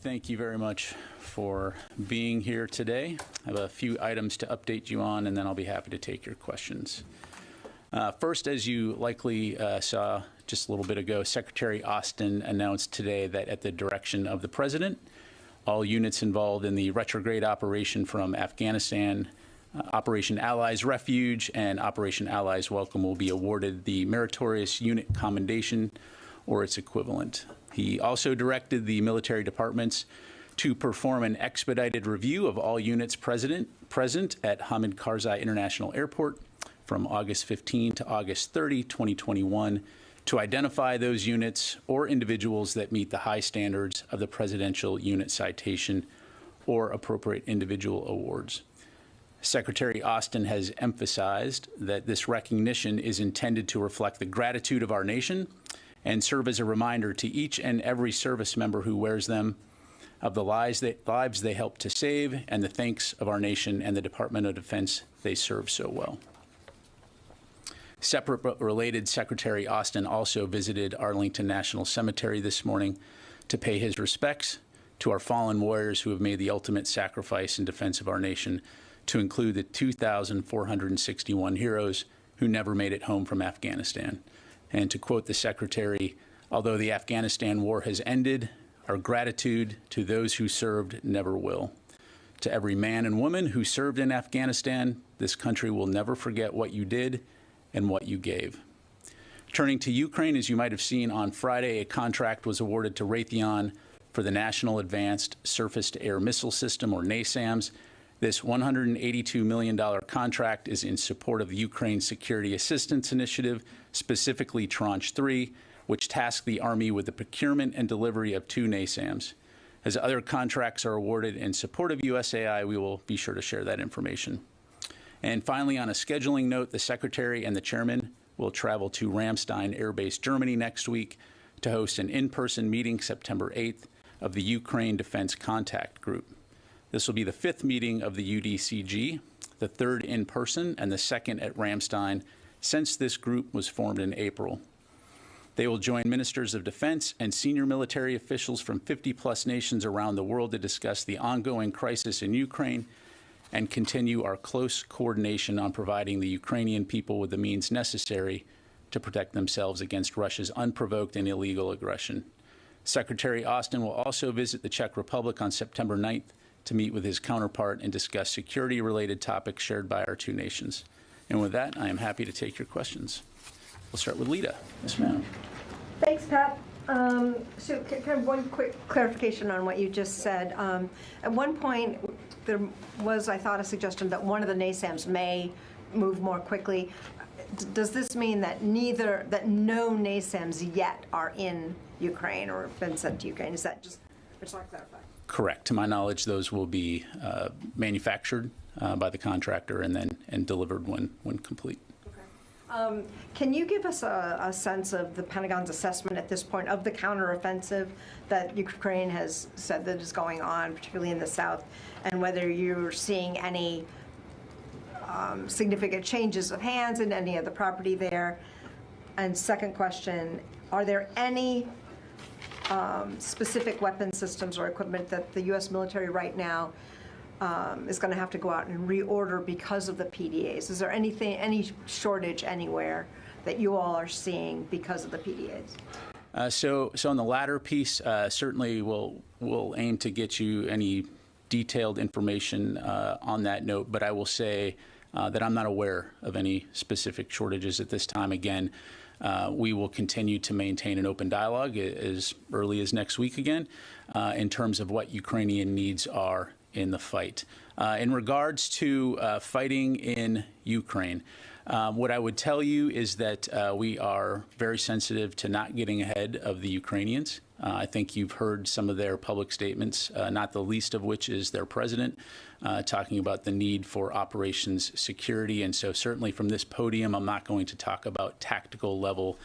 Thank you very much for being here today. I have a few items to update you on, and then I'll be happy to take your questions. First, as you likely saw just a little bit ago, Secretary Austin announced today that at the direction of the President, all units involved in the retrograde operation from Afghanistan, Operation Allies Refuge and Operation Allies Welcome will be awarded the Meritorious Unit Commendation or its equivalent. He also directed the military departments to perform an expedited review of all units present at Hamid Karzai International Airport from August 15 to August 30, 2021, to identify those units or individuals that meet the high standards of the Presidential Unit Citation or appropriate individual awards. Secretary Austin has emphasized that this recognition is intended to reflect the gratitude of our nation and serve as a reminder to each and every service member who wears them of the lives they help to save and the thanks of our nation and the Department of Defense they serve so well. Separate but related, Secretary Austin also visited Arlington National Cemetery this morning to pay his respects to our fallen warriors who have made the ultimate sacrifice in defense of our nation, to include the 2,461 heroes who never made it home from Afghanistan. And to quote the Secretary, although the Afghanistan war has ended, our gratitude to those who served never will. To every man and woman who served in Afghanistan, this country will never forget what you did and what you gave. Turning to Ukraine, as you might have seen on Friday, a contract was awarded to Raytheon for the National Advanced Surface-to-Air Missile System, or NASAMS. This $182 million contract is in support of the Ukraine Security Assistance Initiative, specifically Tranche 3, which tasked the Army with the procurement and delivery of 2 NASAMS. As other contracts are awarded in support of USAI, we will be sure to share that information. And finally, on a scheduling note, the Secretary and the Chairman will travel to Ramstein Air Base, Germany next week to host an in-person meeting September 8th of the Ukraine Defense Contact Group. This will be the 5th meeting of the UDCG, the 3rd in person and the 2nd at Ramstein since this group was formed in April. They will join ministers of defense and senior military officials from 50-plus nations around the world to discuss the ongoing crisis in Ukraine and continue our close coordination on providing the Ukrainian people with the means necessary to protect themselves against Russia's unprovoked and illegal aggression. Secretary Austin will also visit the Czech Republic on September 9th to meet with his counterpart and discuss security-related topics shared by our 2 nations. And with that, I am happy to take your questions. We'll start with Lita. Yes, ma'am. Thanks, Pat. So kind of one quick clarification on what you just said. At one point, there was, I thought, a suggestion that one of the NASAMS may move more quickly. Does this mean that no NASAMS yet are in Ukraine or have been sent to Ukraine? Is that just to clarify? Correct. To my knowledge, those will be manufactured by the contractor and delivered when complete. Okay. Can you give us a sense of the Pentagon's assessment at this point of the counteroffensive that Ukraine has said that is going on, particularly in the south, and whether you're seeing any significant changes of hands in any of the property there? And second question, are there any specific weapon systems or equipment that the U.S. military right now is going to have to go out and reorder because of the PDAs? Is there any shortage anywhere that you all are seeing because of the PDAs? So on the latter piece, certainly we'll aim to get you any detailed information on that note, but I will say that I'm not aware of any specific shortages at this time. Again, we will continue to maintain an open dialogue as early as next week again in terms of what Ukrainian needs are in the fight. In regards to fighting in Ukraine, what I would tell you is that we are very sensitive to not getting ahead of the Ukrainians. I think you've heard some of their public statements, not the least of which is their president talking about the need for operations security. And so certainly from this podium, I'm not going to talk about tactical level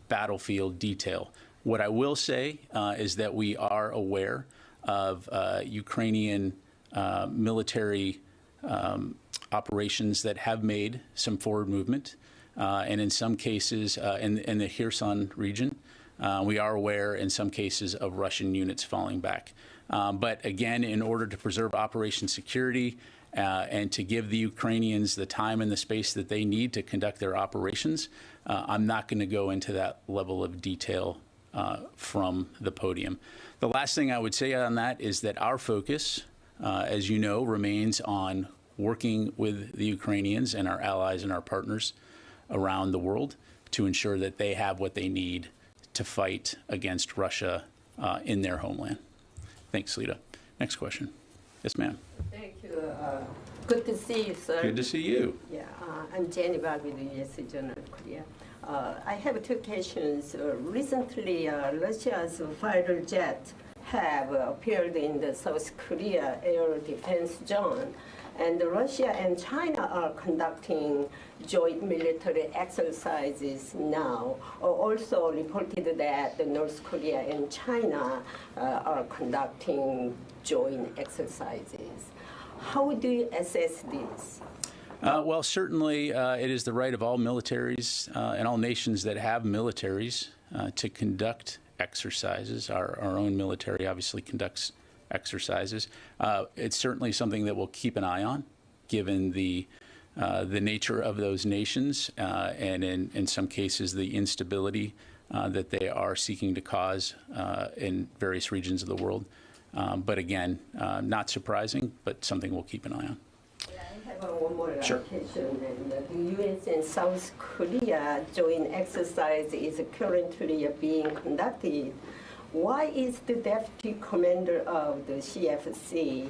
battlefield detail. What I will say is that we are aware of Ukrainian military operations that have made some forward movement, and in some cases in the Kherson region, We are aware in some cases of Russian units falling back. But again, in order to preserve operation security and to give the Ukrainians the time and the space that they need to conduct their operations, I'm not going to go into that level of detail from the podium. The last thing I would say on that is that our focus, as you know, remains on working with the Ukrainians and our allies and our partners around the world to ensure that they have what they need to fight against Russia in their homeland. Thanks, Lita. Next question. Yes, ma'am. Thank you. Good to see you, sir. Good to see you. Yeah, I'm Jenny Bag with the U.S. Journal of Korea. I have two questions. Recently, Russia's fighter jet have appeared in the South Korea air defense zone, and Russia and China are conducting joint military exercises now. Also reported that the North Korea and China are conducting joint exercises. How do you assess this? Well, certainly it is the right of all militaries and all nations that have militaries to conduct exercises. Our own military obviously conducts exercises. It's certainly something that we'll keep an eye on, given the nature of those nations and in some cases the instability that they are seeking to cause in various regions of the world. But again, not surprising, but something we'll keep an eye on. I have one more Sure. question. And the U.S. and South Korea joint exercise is currently being conducted. Why is the deputy commander of the CFC,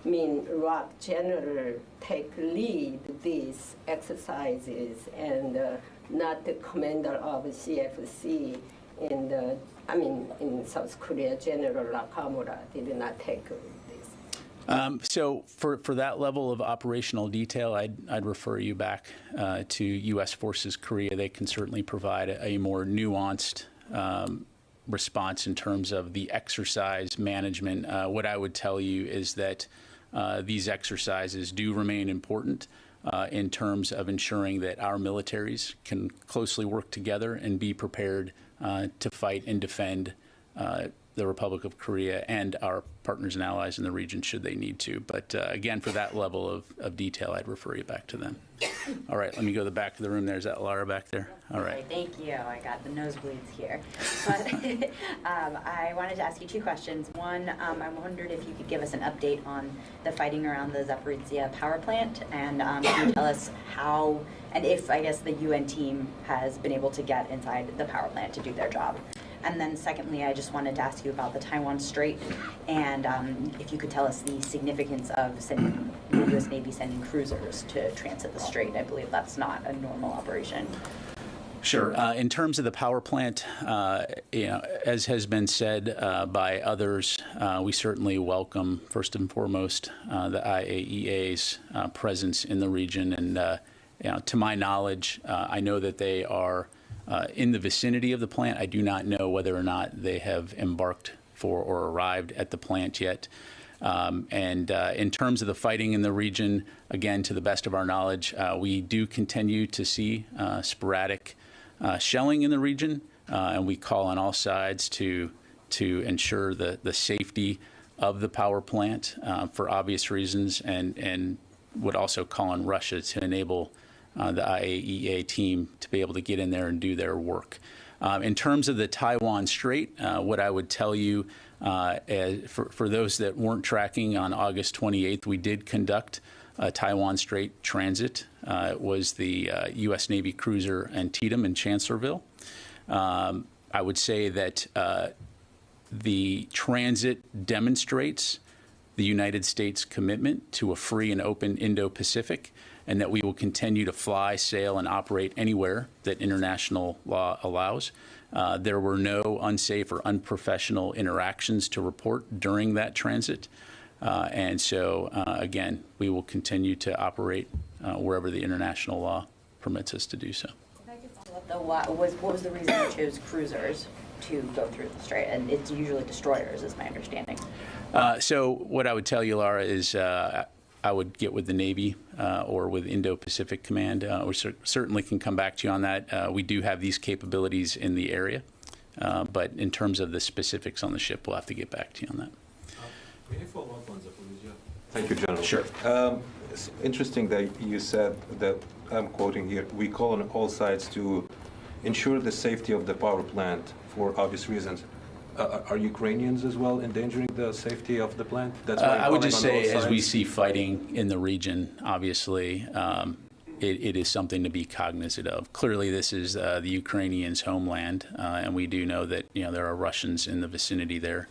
ROC General, take lead these exercises and not the commander of CFC in South Korea, General Nakamura did not take this? So for that level of operational detail, I'd refer you back to U.S. Forces Korea. They can certainly provide a more nuanced response in terms of the exercise management. What I would tell you is that these exercises do remain important in terms of ensuring that our militaries can closely work together and be prepared to fight and defend the Republic of Korea and our partners and allies in the region should they need to. But again, for that level of detail, I'd refer you back to them. All right, let me go to the back of the room. There's that Laura back there. All right. Thank you. I got the nosebleeds here. But I wanted to ask you two questions. One, I wondered if you could give us an update on the fighting around the Zaporizhzhia power plant, and can you tell us how and if, I guess, the UN team has been able to get inside the power plant to do their job. And then secondly, I just wanted to ask you about the Taiwan Strait, and if you could tell us the significance of sending the U.S. Navy sending cruisers to transit the strait. I believe that's not a normal operation. Sure. In terms of the power plant, as has been said by others, we certainly welcome, first and foremost, the IAEA's presence in the region. And to my knowledge, I know that they are in the vicinity of the plant. I do not know whether or not they have embarked for or arrived at the plant yet. In terms of the fighting in the region, again, to the best of our knowledge, we do continue to see sporadic shelling in the region, and we call on all sides to ensure the safety of the power plant for obvious reasons, and would also call on Russia to enable the IAEA team to be able to get in there and do their work. In terms of the Taiwan Strait, what I would tell you, for those that weren't tracking, on August 28th, we did conduct a Taiwan Strait transit. It was the U.S. Navy cruiser Antietam in Chancellorsville. I would say that the transit demonstrates the United States' commitment to a free and open Indo-Pacific, and that we will continue to fly, sail, and operate anywhere that international law allows. There were no unsafe or unprofessional interactions to report during that transit. And so, again, we will continue to operate wherever the international law permits us to do so. If I could follow up, though, what was the reason you chose cruisers to go through the strait? And it's usually destroyers, is my understanding. So what I would tell you, Laura, is I would get with the Navy or with Indo-Pacific Command. We certainly can come back to you on that. We do have these capabilities in the area. But in terms of the specifics on the ship, we'll have to get back to you on that. May I follow up on Zaporizhzhia? Thank you, General. Sure. It's interesting that you said that, I'm quoting here, we call on all sides to ensure the safety of the power plant for obvious reasons. Are Ukrainians as well endangering the safety of the plant? That's why I would just say, as we sides? see fighting in the region, obviously, it is something to be cognizant of. Clearly, this is the Ukrainians' homeland, and we do know that there are Russians in the vicinity there.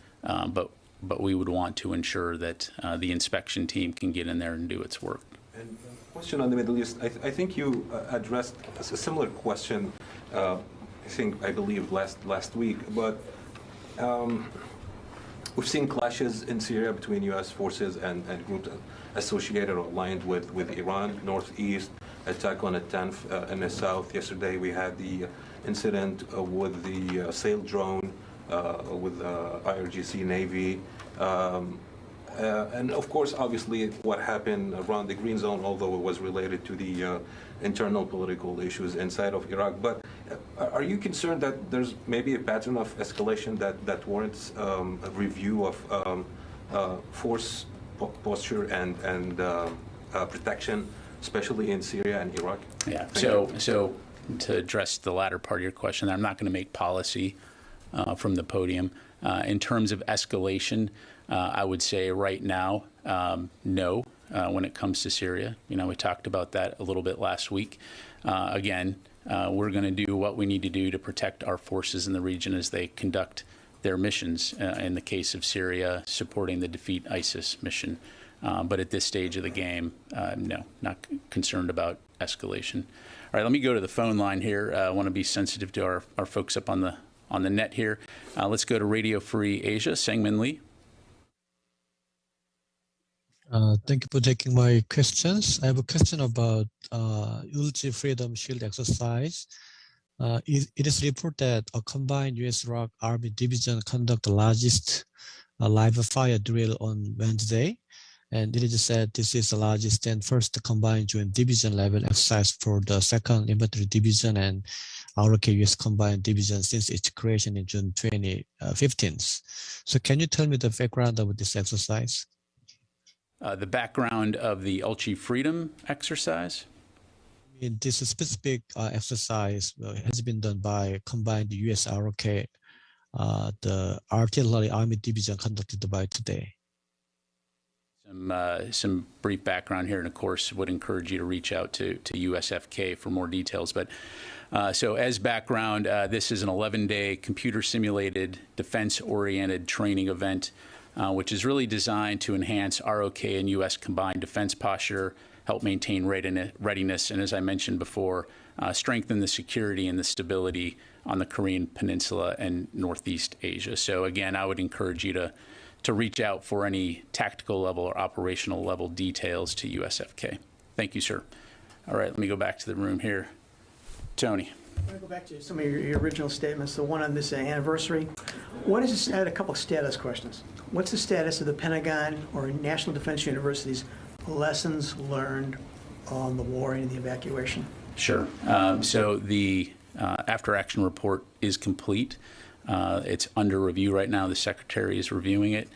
But we would want to ensure that the inspection team can get in there and do its work. And question on the Middle East. I think you addressed a similar question. I believe last week, but we've seen clashes in Syria between U.S. forces and groups associated or aligned with Iran, northeast, attack on a 10th in the south. Yesterday we had the incident with the sail drone with IRGC Navy. And of course, obviously, what happened around the Green Zone, although it was related to the internal political issues inside of Iraq. But are you concerned that there's maybe a pattern of escalation that warrants a review of force posture and protection, especially in Syria and Iraq? Yeah. So to address the latter part of your question, I'm not going to make policy from the podium. In terms of escalation, I would say right now, no, when it comes to Syria. We talked about that a little bit last week. Again, we're going to do what we need to do to protect our forces in the region as they conduct their missions. In the case of Syria, supporting the Defeat ISIS mission. But at this stage of the game, no, not concerned about escalation. All right, let me go to the phone line here. I want to be sensitive to our folks up on the net here. Let's go to Radio Free Asia, Sangmin Lee. Thank you for taking my questions. I have a question about Ulchi Freedom Shield exercise. It is reported that a combined U.S.-Iraq Army division conducted the largest live fire drill on Wednesday. And it is said this is the largest and first combined joint division level exercise for the 2nd Infantry Division and ROK US Combined Division since its creation in June 2015. So can you tell me the background of this exercise? The background of the Ulchi Freedom exercise? In this specific exercise has been done by combined US ROK, the Artillery Army Division conducted by today. Some brief background here, and of course would encourage you to reach out to USFK for more details. But so as background, this is an 11-day computer simulated defense-oriented training event, which is really designed to enhance ROK and U.S. combined defense posture, help maintain readiness, and as I mentioned before, strengthen the security and the stability on the Korean Peninsula and Northeast Asia. So again, I would encourage you to reach out for any tactical level or operational level details to USFK. Thank you, sir. All right, let me go back to the room here. Tony. I want to go back to some of your original statements, the one on this anniversary. What is I had a couple of status questions. What's the status of the Pentagon or National Defense University's lessons learned on the war and the evacuation? Sure. So the after-action report is complete. It's under review right now. The Secretary is reviewing it.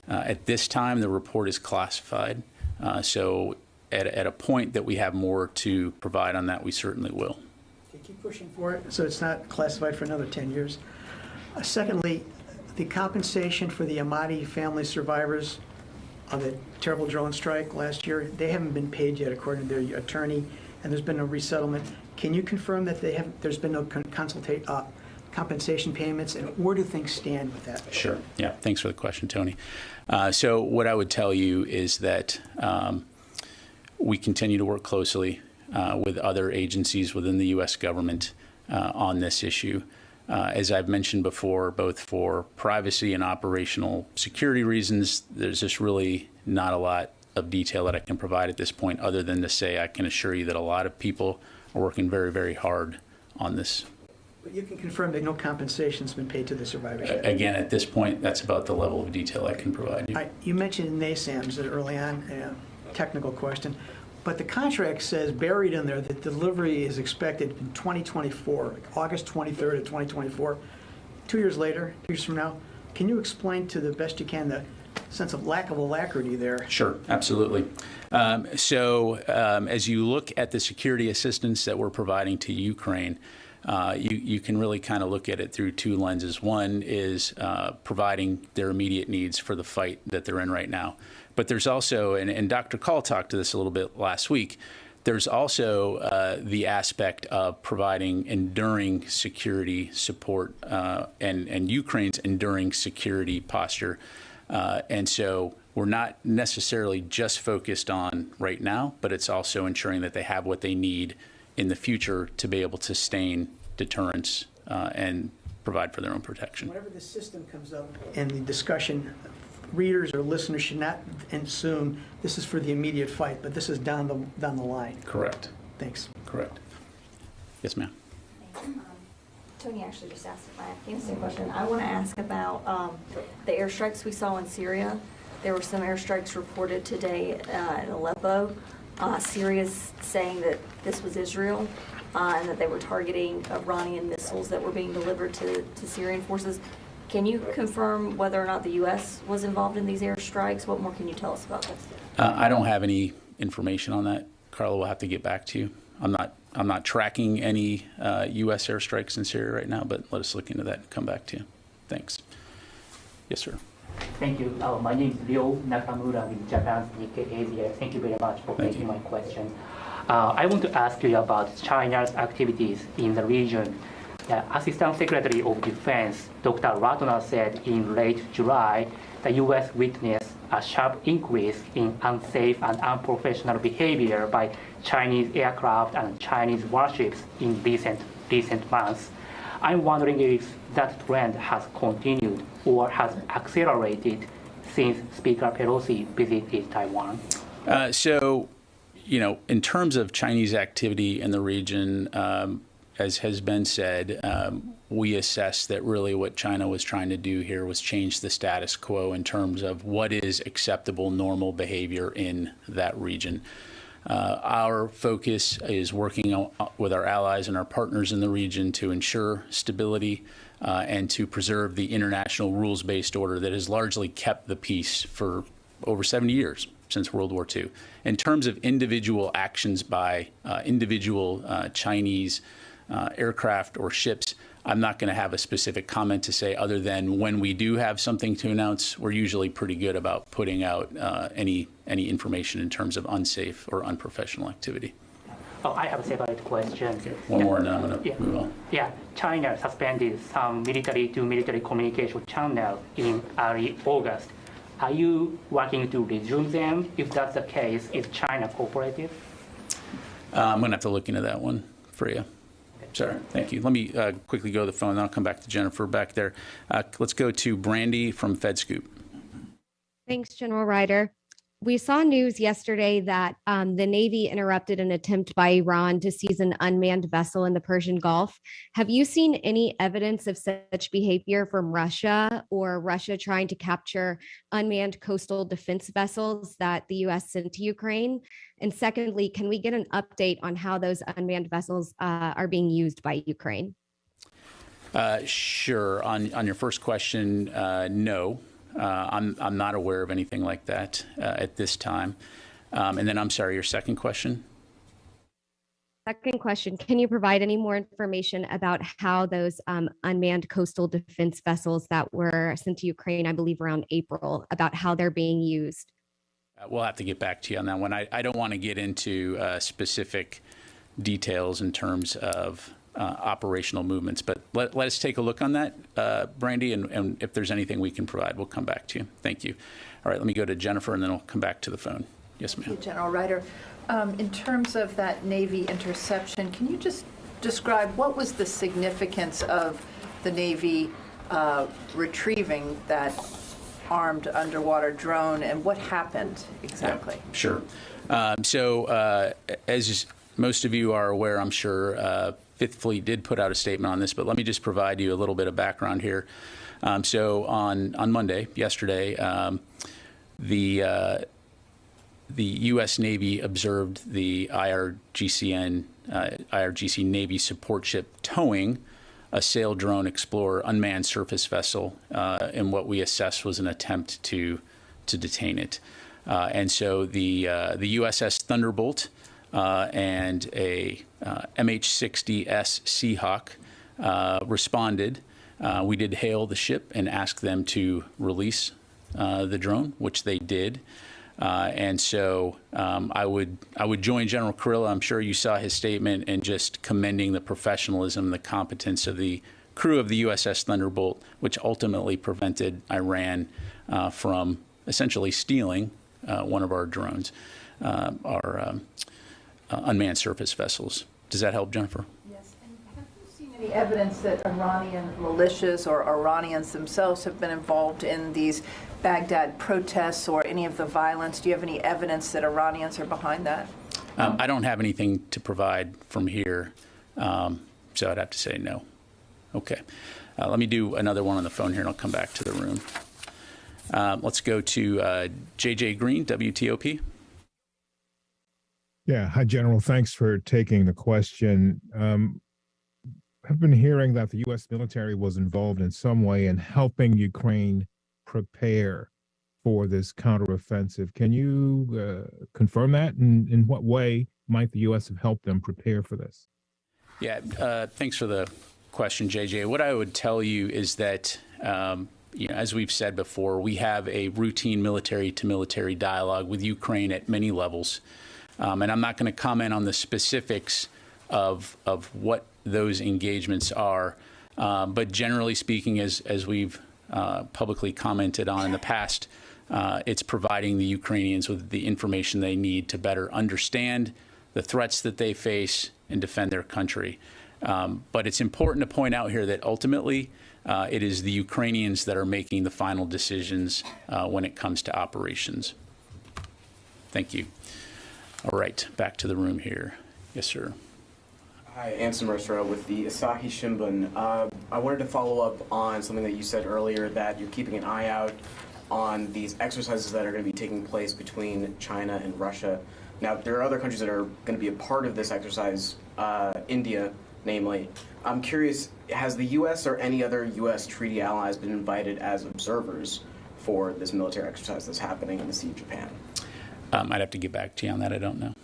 At this time, the report is classified. So at a point that we have more to provide on that, we certainly will. Okay, keep pushing for it so it's not classified for another 10 years. Secondly, the compensation for the Ahmadi family survivors of the terrible drone strike last year, they haven't been paid yet according to their attorney, and there's been no resettlement. Can you confirm that there's been no compensation payments, and where do things stand with that? Sure. Yeah. Thanks for the question, Tony. So what I would tell you is that we continue to work closely with other agencies within the U.S. government on this issue. As I've mentioned before, both for privacy and operational security reasons, there's just really not a lot of detail that I can provide at this point, other than to say I can assure you that a lot of people are working very, very hard on this. But you can confirm that no compensation has been paid to the survivors yet? Again, at this point, that's about the level of detail I can provide you. You mentioned NASAMS early on, a technical question, but the contract says buried in there that delivery is expected in 2024, August 23rd of 2024. 2 years later, 2 years from now, can you explain to the best you can the sense of lack of alacrity there? Sure, absolutely. As you look at the security assistance that we're providing to Ukraine, you can really kind of look at it through two lenses. One is providing their immediate needs for the fight that they're in right now. But there's also, and Dr. Call talked to this a little bit last week, there's also the aspect of providing enduring security support and Ukraine's enduring security posture. And so we're not necessarily just focused on right now, but it's also ensuring that they have what they need in the future to be able to sustain deterrence and provide for their own protection. Whenever the system comes up in the discussion, readers or listeners should not assume this is for the immediate fight, but this is down the line. Correct. Thanks. Correct. Yes, ma'am. Tony actually just asked my Afghanistan question. I want to ask about the airstrikes we saw in Syria. There were some airstrikes reported today in Aleppo. Syria's saying that this was Israel and that they were targeting Iranian missiles that were being delivered to Syrian forces. Can you confirm whether or not the U.S. was involved in these airstrikes? What more can you tell us about this? I don't have any information on that. Carla will have to get back to you. I'm not tracking any U.S. airstrikes in Syria right now, but let us look into that and come back to you. Thanks. Yes, sir. Thank you. My name is Ryo Nakamura with Japan's Nikkei Asia. Thank you very much for taking my question. I want to ask you about China's activities in the region. Assistant Secretary of Defense Dr. Ratner said in late July the U.S. witnessed a sharp increase in unsafe and unprofessional behavior by Chinese aircraft and Chinese warships in recent months. I'm wondering if that trend has continued or has accelerated since Speaker Pelosi visited Taiwan. In terms of Chinese activity in the region, as has been said, we assess that really what China was trying to do here was change the status quo in terms of what is acceptable, normal behavior in that region. Our focus is working with our allies and our partners in the region to ensure stability and to preserve the international rules-based order that has largely kept the peace for over 70 years, since World War II. In terms of individual actions by individual Chinese aircraft or ships, I'm not going to have a specific comment to say other than when we do have something to announce, we're usually pretty good about putting out any information in terms of unsafe or unprofessional activity. Oh, I have a separate question. Okay, one more and then I'm going to move on. Yeah, China suspended some military-to-military communication channels in early August. Are you working to resume them? If that's the case, is China cooperative? I'm going to have to look into that one for you. Sure, thank you. Let me quickly go to the phone, then I'll come back to Jennifer back there. Let's go to Brandy from FedScoop. Thanks, General Ryder. We saw news yesterday that the Navy interrupted an attempt by Iran to seize an unmanned vessel in the Persian Gulf. Have you seen any evidence of such behavior from Russia or Russia trying to capture unmanned coastal defense vessels that the U.S. sent to Ukraine? And secondly, can we get an update on how those unmanned vessels are being used by Ukraine? Sure. On your first question, no. I'm not aware of anything like that at this time. And then I'm sorry, your second question? Second question, can you provide any more information about how those unmanned coastal defense vessels that were sent to Ukraine, I believe around April, about how they're being used? We'll have to get back to you on that one. I don't want to get into specific details in terms of operational movements, but let us take a look on that, Brandy, and if there's anything we can provide, we'll come back to you. Thank you. All right, let me go to Jennifer, and then I'll come back to the phone. Yes, ma'am. Thank you, General Ryder. In terms of that Navy interception, can you just describe what was the significance of the Navy retrieving that armed underwater drone, and what happened exactly? Yeah, sure. As most of you are aware, I'm sure, Fifth Fleet did put out a statement on this, but let me just provide you a little bit of background here. So on Monday, yesterday, the U.S. Navy observed the IRGC Navy support ship towing a sail drone explorer unmanned surface vessel, and what we assessed was an attempt to detain it. And so the USS Thunderbolt and a MH-60S Seahawk responded. We did hail the ship and ask them to release the drone, which they did. And so I would join General Kurilla. I'm sure you saw his statement, and just commending the professionalism, the competence of the crew of the USS Thunderbolt, which ultimately prevented Iran from essentially stealing one of our drones, our unmanned surface vessels. Does that help, Jennifer? Yes. And have you seen any evidence that Iranian militias or Iranians themselves have been involved in these Baghdad protests or any of the violence? Do you have any evidence that Iranians are behind that? I don't have anything to provide from here, so I'd have to say no. Okay. Let me do another one on the phone here, and I'll come back to the room. Let's go to J.J. Green, WTOP. Yeah. Hi, General. Thanks for taking the question. I've been hearing that the U.S. military was involved in some way in helping Ukraine prepare for this counteroffensive. Can you confirm that? And in what way might the U.S. have helped them prepare for this? Yeah, thanks for the question, JJ. What I would tell you is that, as we've said before, we have a routine military-to-military dialogue with Ukraine at many levels. And I'm not going to comment on the specifics of what those engagements are. But generally speaking, as we've publicly commented on in the past, it's providing the Ukrainians with the information they need to better understand the threats that they face and defend their country. But it's important to point out here that ultimately it is the Ukrainians that are making the final decisions when it comes to operations. Thank you. All right, back to the room here. Yes, sir. Hi, Anson Mercer with the Asahi Shimbun. I wanted to follow up on something that you said earlier, that you're keeping an eye out on these exercises that are going to be taking place between China and Russia. Now, there are other countries that are going to be a part of this exercise, India, namely. I'm curious, has the U.S. or any other U.S. treaty allies been invited as observers for this military exercise that's happening in the Sea of Japan? I'd have to get back to you on that. I don't know.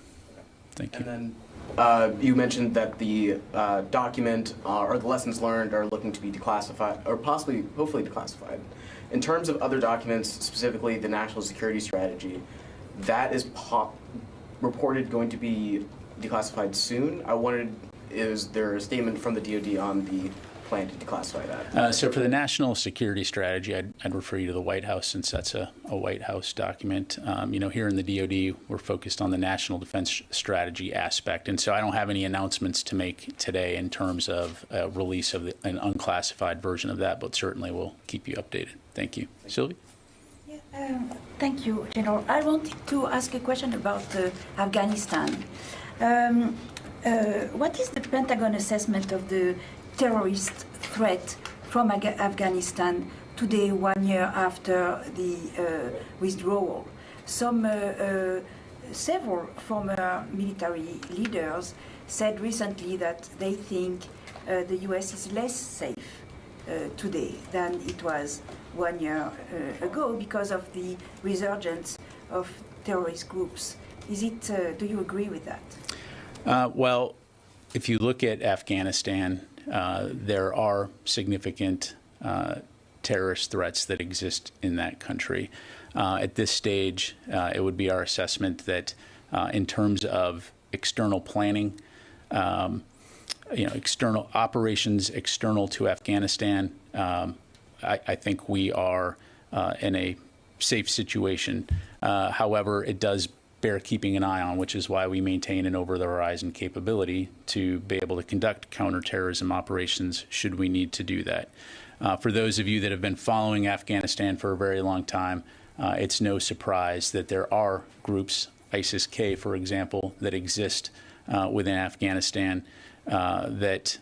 Thank you. And then you mentioned that the document or the lessons learned are looking to be declassified, or possibly, hopefully declassified. In terms of other documents, specifically the national security strategy, that is reported going to be declassified soon. I wanted, is there a statement from the DoD on the plan to declassify that? So for the national security strategy, I'd refer you to the White House, since that's a White House document. Here in the DoD, we're focused on the national defense strategy aspect. And so I don't have any announcements to make today in terms of release of an unclassified version of that, but certainly we'll keep you updated. Thank you. Sylvie? Thank you, General. I wanted to ask a question about Afghanistan. What is the Pentagon assessment of the terrorist threat from Afghanistan today, 1 year after the withdrawal? Several former military leaders said recently that they think the U.S. is less safe today than it was 1 year ago because of the resurgence of terrorist groups. Do you agree with that? Well, if you look at Afghanistan, there are significant terrorist threats that exist in that country. At this stage, it would be our assessment that in terms of external planning, external operations external to Afghanistan, I think we are in a safe situation. However, it does bear keeping an eye on, which is why we maintain an over-the-horizon capability to be able to conduct counterterrorism operations should we need to do that. For those of you that have been following Afghanistan for a very long time, it's no surprise that there are groups, ISIS-K, for example, that exist within Afghanistan that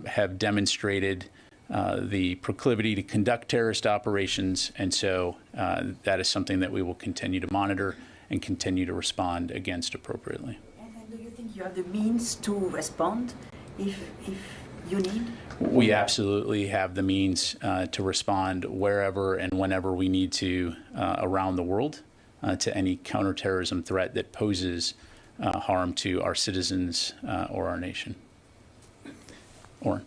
have demonstrated the proclivity to conduct terrorist operations, and so that is something that we will continue to monitor and continue to respond against appropriately. And do you think you have the means to respond if you need? We absolutely have the means to respond wherever and whenever we need to around the world to any counterterrorism threat that poses harm to our citizens or our nation. Oren.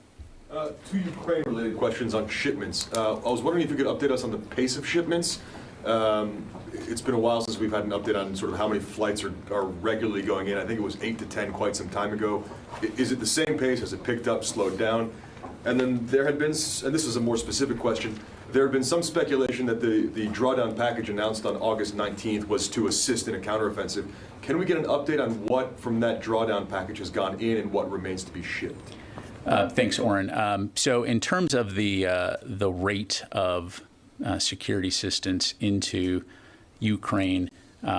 Two Ukraine-related questions on shipments. I was wondering if you could update us on the pace of shipments. It's been a while since we've had an update on sort of how many flights are regularly going in. I think it was 8 to 10 quite some time ago. Is it the same pace? Has it picked up, slowed down? And then there had been, and this is a more specific question, there had been some speculation that the drawdown package announced on August 19th was to assist in a counteroffensive. Can we get an update on what from that drawdown package has gone in and what remains to be shipped? Thanks, Oren. So in terms of the rate of security assistance into Ukraine,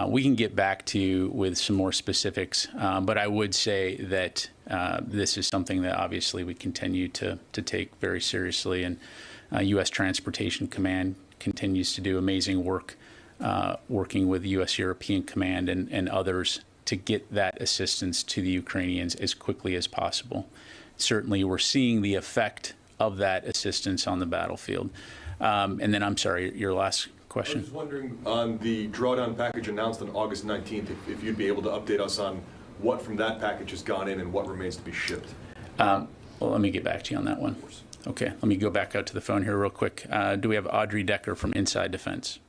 we can get back to you with some more specifics, but I would say that this is something that obviously we continue to take very seriously, and U.S. Transportation Command continues to do amazing work working with U.S. European Command and others to get that assistance to the Ukrainians as quickly as possible. Certainly, we're seeing the effect of that assistance on the battlefield. And then, I'm sorry, your last question? I was wondering on the drawdown package announced on August 19th, if you'd be able to update us on what from that package has gone in and what remains to be shipped. Well, let me get back to you on that one. Okay, let me go back out to the phone here real quick. Do we have Audrey Decker from Inside Defense?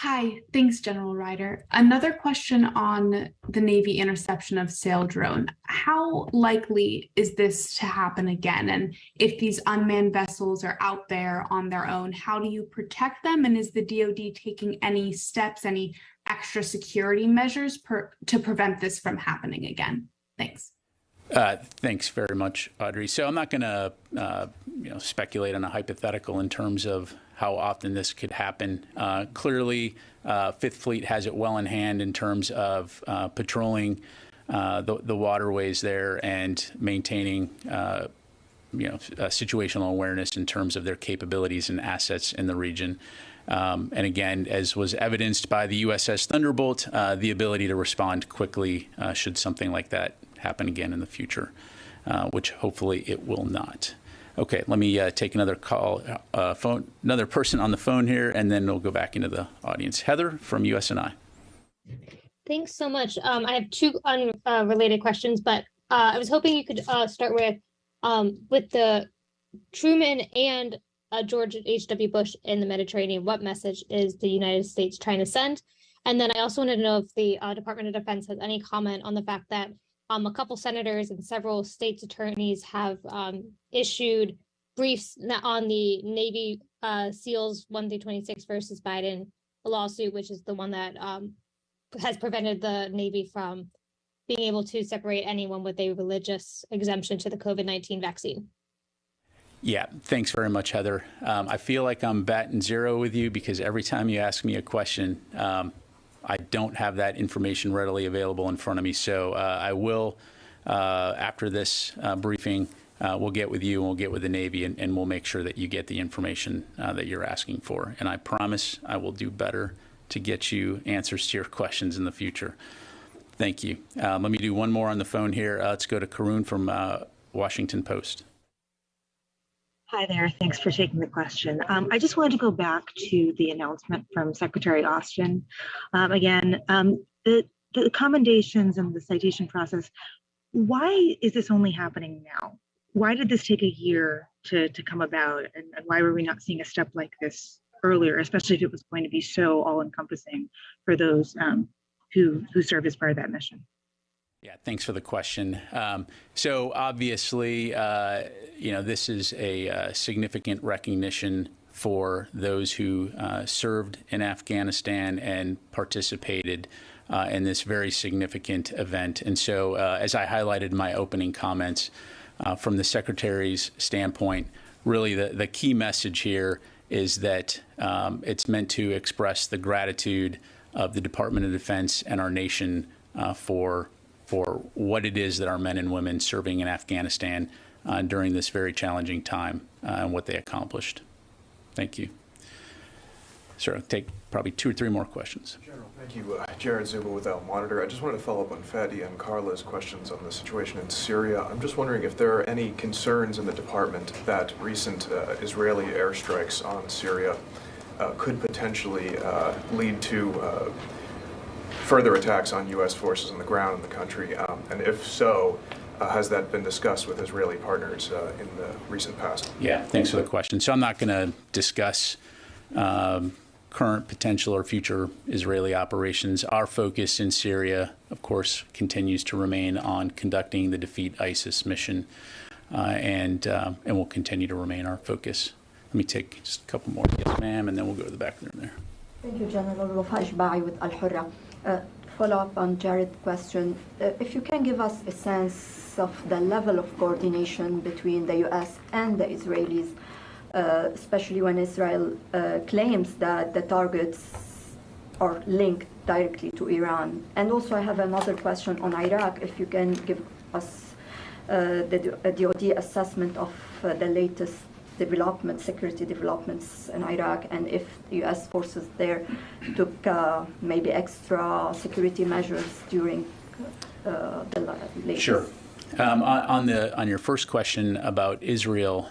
Hi, thanks, General Ryder. Another question on the Navy interception of sail drone. How likely is this to happen again? And if these unmanned vessels are out there on their own, how do you protect them? And is the DoD taking any steps, any extra security measures to prevent this from happening again? Thanks. Thanks very much, Audrey. So I'm not going to speculate on a hypothetical in terms of how often this could happen. Clearly, Fifth Fleet has it well in hand in terms of patrolling the waterways there and maintaining situational awareness in terms of their capabilities and assets in the region. And again, as was evidenced by the USS Thunderbolt, the ability to respond quickly should something like that happen again in the future, which hopefully it will not. Okay, let me take another call, another person on the phone here, and then we'll go back into the audience. Heather from USNI. Thanks so much. I have two unrelated questions, but I was hoping you could start with the Truman and George H.W. Bush in the Mediterranean. What message is the United States trying to send? And then I also wanted to know if the Department of Defense has any comment on the fact that a couple senators and several states' attorneys have issued briefs on the Navy SEALs 1 through 26 versus Biden lawsuit, which is the one that has prevented the Navy from being able to separate anyone with a religious exemption to the COVID-19 vaccine. Yeah, thanks very much, Heather. I feel like I'm batting zero with you because every time you ask me a question, I don't have that information readily available in front of me. So I will, after this briefing, we'll get with you and we'll get with the Navy and we'll make sure that you get the information that you're asking for. And I promise I will do better to get you answers to your questions in the future. Thank you. Let me do one more on the phone here. Let's go to Karun from Washington Post. Hi there. Thanks for taking the question. I just wanted to go back to the announcement from Secretary Austin. The commendations and the citation process, why is this only happening now? Why did this take a year to come about? And why were we not seeing a step like this earlier, especially if it was going to be so all-encompassing for those who served as part of that mission? Yeah, thanks for the question. So obviously, this is a significant recognition for those who served in Afghanistan and participated in this very significant event. And so, as I highlighted in my opening comments, from the Secretary's standpoint, really the key message here is that it's meant to express the gratitude of the Department of Defense and our nation for what it is that our men and women serving in Afghanistan during this very challenging time and what they accomplished. Thank you. Sure, take probably 2 or 3 more questions. General, thank you. Jared Zuba with Monitor. I just wanted to follow up on Fadi and Carla's questions on the situation in Syria. I'm just wondering if there are any concerns in the department that recent Israeli airstrikes on Syria could potentially lead to further attacks on U.S. forces on the ground in the country, and if so, has that been discussed with Israeli partners in the recent past? Yeah, thanks for the question. So I'm not going to discuss current, potential, or future Israeli operations. Our focus in Syria, of course, continues to remain on conducting the Defeat ISIS mission, and will continue to remain our focus. Let me take just a couple more. Yes, ma'am, and then we'll go to the back room there. Thank you, General Rufaj with Al Hurra. Follow up on Jared's question. If you can give us a sense of the level of coordination between the U.S. and the Israelis, especially when Israel claims that the targets are linked directly to Iran. And also I have another question on Iraq, if you can give us the DoD assessment of the latest security developments in Iraq, and if U.S. forces there took maybe extra security measures during the latest. Sure. On your first question about Israel,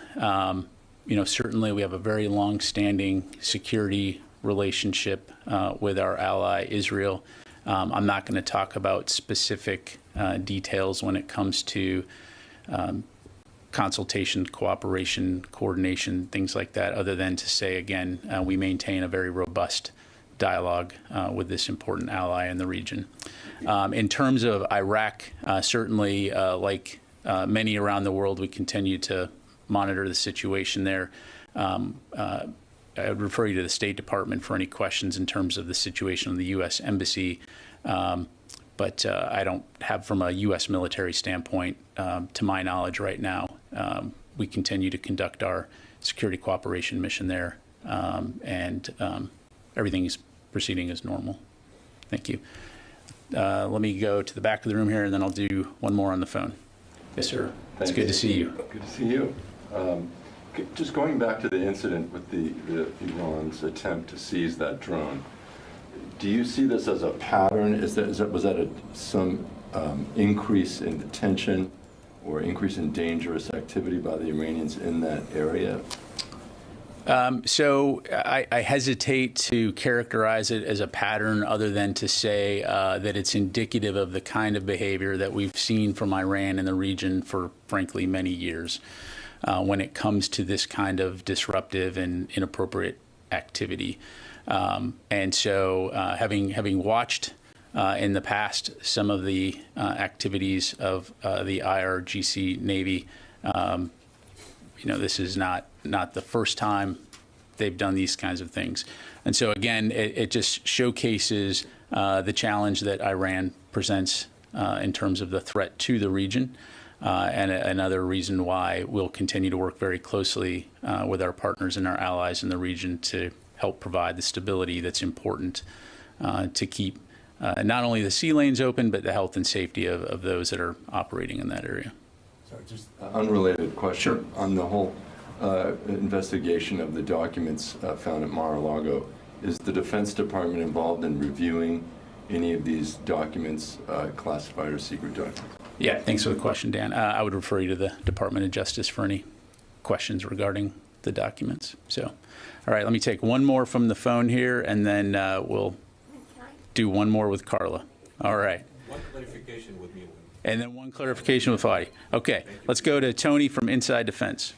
certainly we have a very long-standing security relationship with our ally Israel. I'm not going to talk about specific details when it comes to consultation, cooperation, coordination, things like that, other than to say, again, we maintain a very robust dialogue with this important ally in the region. In terms of Iraq, certainly, like many around the world, we continue to monitor the situation there. I would refer you to the State Department for any questions in terms of the situation in the U.S. Embassy. But I don't have, from a U.S. military standpoint, to my knowledge right now, we continue to conduct our security cooperation mission there, and everything is proceeding as normal. Thank you. Let me go to the back of the room here, and then I'll do one more on the phone. Yes, sir. It's good to see you. Good to see you. Just going back to the incident with the Iran's attempt to seize that drone, do you see this as a pattern? Was that some increase in the tension or increase in dangerous activity by the Iranians in that area? So I hesitate to characterize it as a pattern, other than to say that it's indicative of the kind of behavior that we've seen from Iran in the region for, frankly, many years when it comes to this kind of disruptive and inappropriate activity. And so having watched in the past some of the activities of the IRGC Navy, this is not the first time they've done these kinds of things. And so, again, it just showcases the challenge that Iran presents in terms of the threat to the region, and another reason why we'll continue to work very closely with our partners and our allies in the region to help provide the stability that's important to keep not only the sea lanes open, but the health and safety of those that are operating in that area. Sorry, just an unrelated question. Sure. On the whole investigation of the documents found at Mar-a-Lago, is the Defense Department involved in reviewing any of these documents, classified or secret documents? Yeah, thanks for the question, Dan. I would refer you to the Department of Justice for any questions regarding the documents. So, all right, let me take one more from the phone here, and then we'll do one more with Carla. All right. One clarification with me. And then one clarification with Fadi. Okay, let's go to Tony from Inside Defense.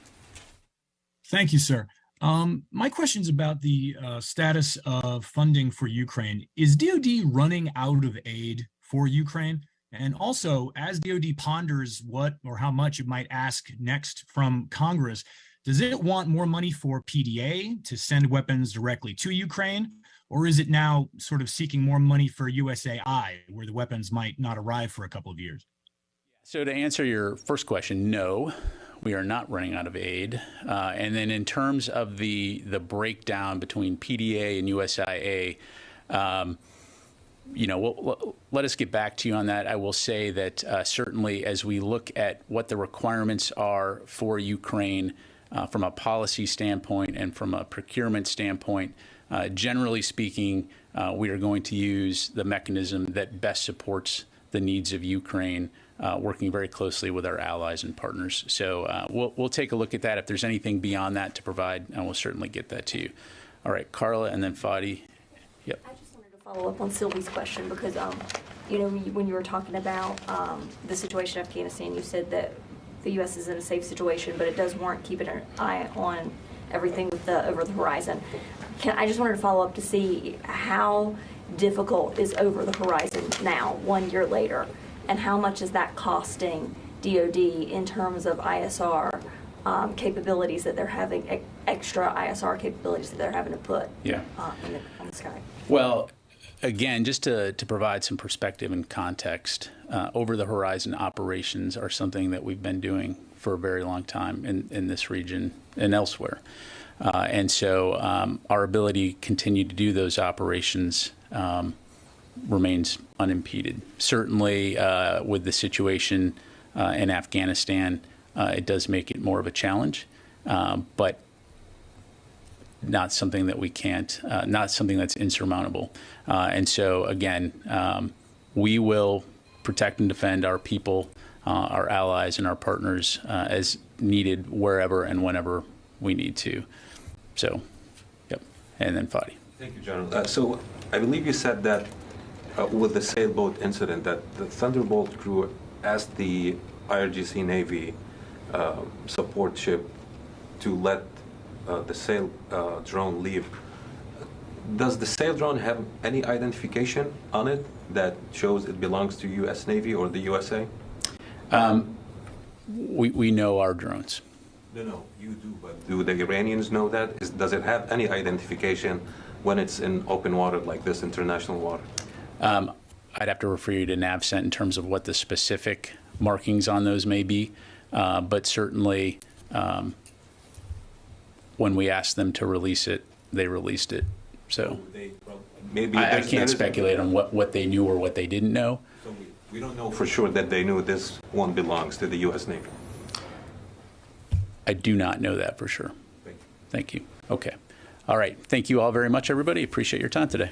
Thank you, sir. My question is about the status of funding for Ukraine. Is DoD running out of aid for Ukraine? And also, as DoD ponders what or how much it might ask next from Congress, does it want more money for PDA to send weapons directly to Ukraine? Or is it now sort of seeking more money for USAI, where the weapons might not arrive for a couple of years? So to answer your first question, no, we are not running out of aid. And then in terms of the breakdown between PDA and USAIA, let us get back to you on that. I will say that certainly as we look at what the requirements are for Ukraine from a policy standpoint and from a procurement standpoint, Generally speaking, we are going to use the mechanism that best supports the needs of Ukraine, working very closely with our allies and partners. So we'll take a look at that. If there's anything beyond that to provide, and we'll certainly get that to you. All right, Carla, and then Fadi. Yep. I just wanted to follow up on Sylvie's question because, you know, when you were talking about the situation in Afghanistan, you said that the U.S. is in a safe situation, but it does warrant keeping an eye on everything with the over the horizon. I just wanted to follow up to see how difficult is over the horizon now, 1 year later, and how much is that costing DoD in terms of ISR capabilities that they're having, extra ISR capabilities that they're having to put on the sky? Well, again, just to provide some perspective and context, over-the-horizon operations are something that we've been doing for a very long time in this region and elsewhere. And so our ability to continue to do those operations remains unimpeded. Certainly, with the situation in Afghanistan, it does make it more of a challenge, but not something that we can't, not something that's insurmountable. And so, again, we will protect and defend our people, our allies, and our partners as needed wherever and whenever we need to. So, yep. And then Fadi. Thank you, General. So I believe you said that with the sailboat incident that the Thunderbolt crew asked the IRGC Navy support ship to let the sail drone leave. Does the sail drone have any identification on it that shows it belongs to U.S. Navy or the USA? We know our drones. No, you do, but do the Iranians know that? Does it have any identification when it's in open water like this, international water? I'd have to refer you to NAVCENT in terms of what the specific markings on those may be, but certainly when we asked them to release it, they released it. So maybe I can't speculate on what they knew or what they didn't know. So we don't know for sure that they knew this one belongs to the U.S. Navy. I do not know that for sure. Thank you. Okay. All right. Thank you all very much, everybody. Appreciate your time today.